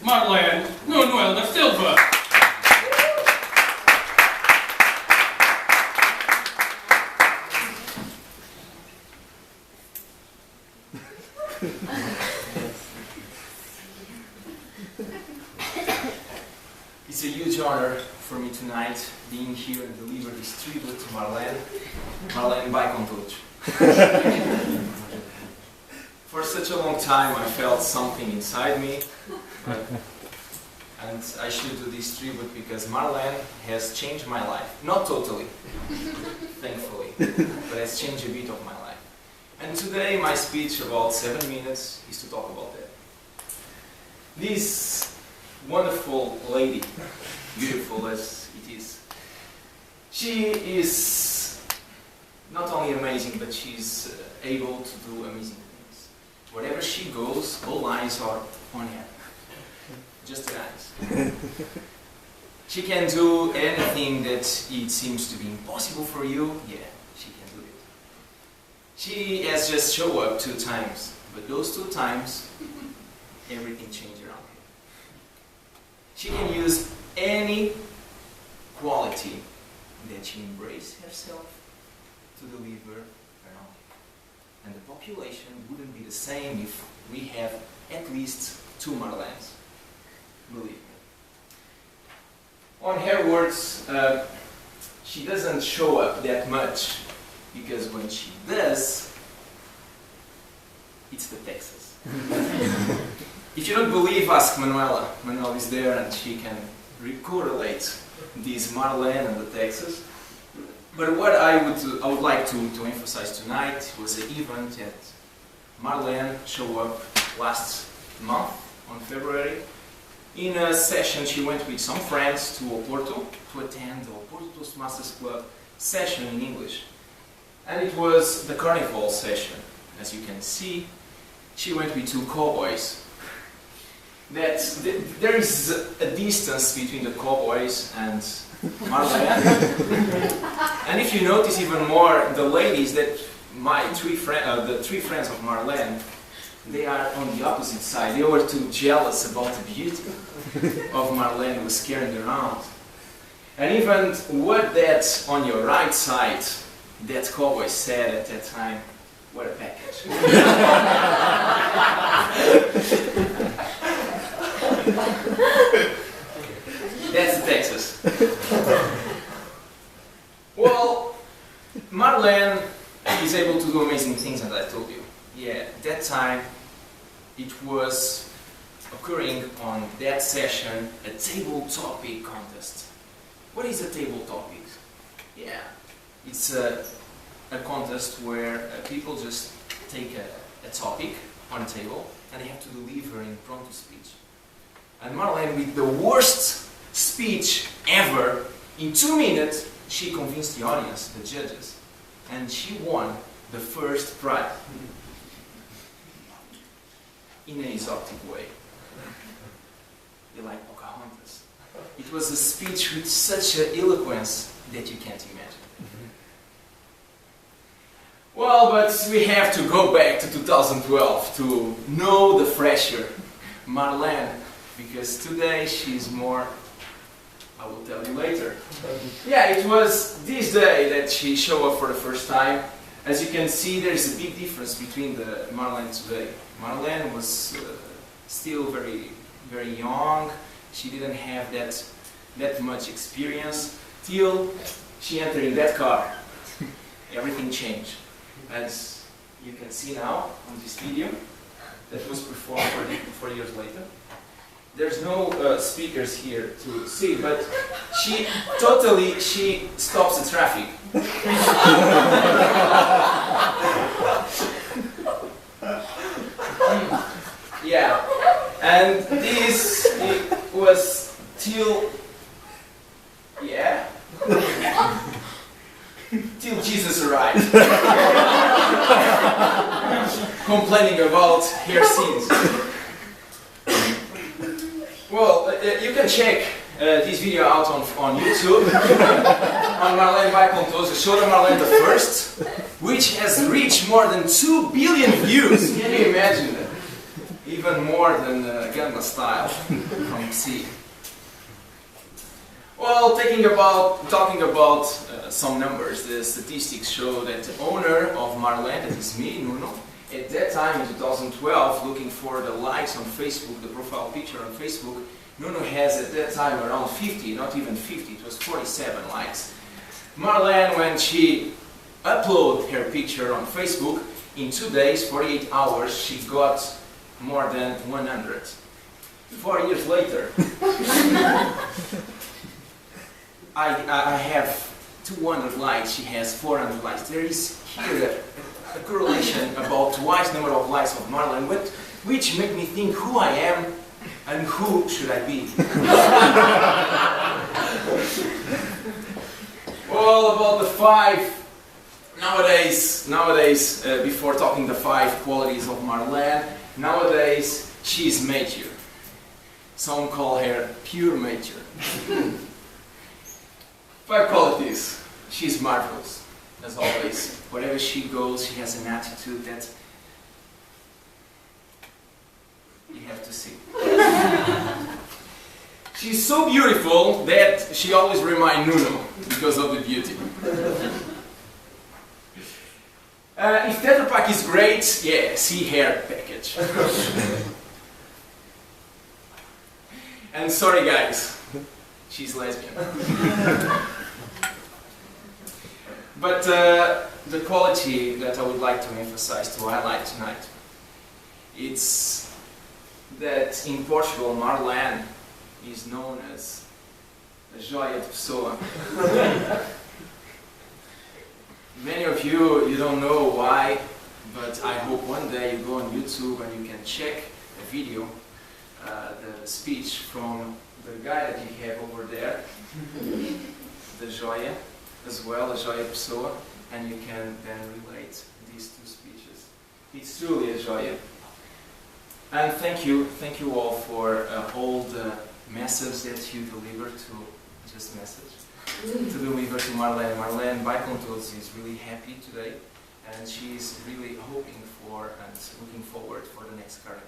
Marlene, Nuno da Silva. It's a huge honor for me tonight being here and deliver this tribute to Marlene. Marlene, vai com todos. For such a long time I felt something inside me, and I should do this tribute because Marlene has changed my life. Not totally, thankfully, but has changed a bit of my life. And today my speech, about 7 minutes, is to talk about that. This wonderful lady, beautiful as it is, she is not only amazing, but she's able to do amazing things. Wherever she goes, all eyes are on her. Just her eyes. She can do anything that it seems to be impossible for you. Yeah, she can do it. She has just shown up 2 times, but those 2 times, everything changed around her. She can use any quality that she embraces herself to deliver around her. And the population wouldn't be the same if we have at least 2 Marlenes. Believe me. On her words, she doesn't show up that much, because when she does, it's the Texas. If you don't believe, ask Manuela. Manuela is there and she can correlate this Marlene and the Texas. But what I would like to emphasize tonight was an event that Marlene showed up last month, on February. In a session, she went with some friends to Oporto to attend the Oporto Toastmasters Club session in English. And it was the carnival session. As you can see, she went with 2 cowboys. There is a distance between the cowboys and Marlene. And if you notice even more, the ladies that the 3 friends of Marlene, they are on the opposite side. They were too jealous about the beauty of Marlene who was carrying around. And even what that on your right side, that cowboy said at that time, what a package. That's Texas. Well, Marlene is able to do amazing things, as I told you. Yeah, that time it was occurring on that session a table topic contest. What is a table topic? Yeah, it's a contest where people just take a topic on a table and they have to deliver in impromptu speech. And Marlene, with the worst speech ever, in 2 minutes, she convinced the audience, the judges, and she won the first prize. In an exotic way. They like Pocahontas. It was a speech with such an eloquence that you can't imagine. Well, but we have to go back to 2012 to know the fresher Marlene, because today she's more, I will tell you later. Yeah, it was this day that she showed up for the first time. As you can see, there is a big difference between the Marlene today. Marlene was still very, very young. She didn't have that much experience till she entered in that car. Everything changed. As you can see now on this video that was performed 4 years later. There's no speakers here to see, but she stops the traffic. Yeah, and this was till, yeah, till Jesus arrived. Complaining about her sins. Well, you can check this video out on YouTube on Marlene by Contoso. Show them Marlene the First, which has reached more than 2 billion views. Can you imagine that? If even more than Gangnam Style from C. Well, talking about some numbers, the statistics show that the owner of Marlene, that is me, Nuno, at that time in 2012, looking for the likes on Facebook, the profile picture on Facebook, Nuno has at that time around 50, not even 50, it was 47 likes. Marlene, when she uploaded her picture on Facebook, in 2 days, 48 hours, she got more than 100. 4 years later, I have 200 likes, she has 400 likes. There is here a correlation about twice number of likes of Marlene, which make me think who I am and who should I be. Well, about the 5, nowadays, before talking the 5 qualities of Marlene, nowadays she is mature. Some call her pure mature. 5 qualities. She's marvelous, as always. Wherever she goes, she has an attitude that you have to see. She's so beautiful that she always reminds Nuno because of the beauty. If Tetra Pak is great, yeah, see hair package. And sorry guys, she's lesbian. But the quality that I would like to emphasize, to highlight tonight, it's that in Portugal, Marlene is known as a joia de pessoa. Many of you don't know why, but I hope one day you go on YouTube and you can check a video, the speech from the guy that you have over there, the joia, as well, a joia de pessoa, and you can then relate these 2 speeches. It's truly a joia. And thank you all for all the message that you deliver to, just message, to deliver to Marlene. Marlene, by Contours, is really happy today, and she is really hoping for and looking forward for the next career.